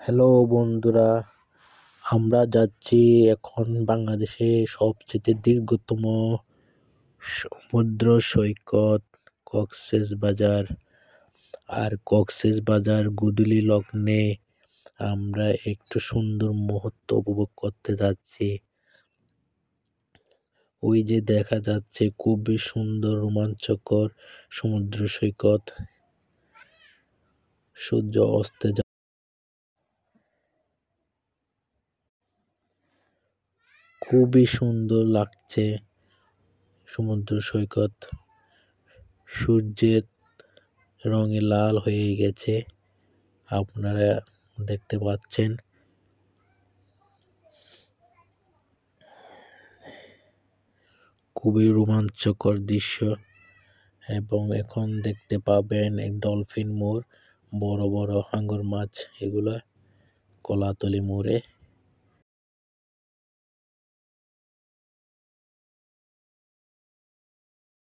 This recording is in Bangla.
হ্যালো বন্ধুরা, আমরা যাচ্ছি এখন বাংলাদেশে সবচেয়ে দীর্ঘতম সমুদ্র সৈকত কক্সবাজার। আর কক্সবাজার গোধূলি লগ্নে আমরা একটু সুন্দর মুহূর্ত উপভোগ করতে যাচ্ছি। ওই যে দেখা যাচ্ছে খুবই সুন্দর রোমাঞ্চকর সমুদ্র সৈকত, সূর্য অস্তে খুবই সুন্দর লাগছে সমুদ্র সৈকত, সূর্যের রঙে লাল হয়ে গেছে, আপনারা দেখতে পাচ্ছেন। খুবই রোমাঞ্চকর দৃশ্য। এবং এখন দেখতে পাবেন এক ডলফিন মোড়, বড় বড় হাঙর মাছ, এগুলা কলাতলি মোড়ে।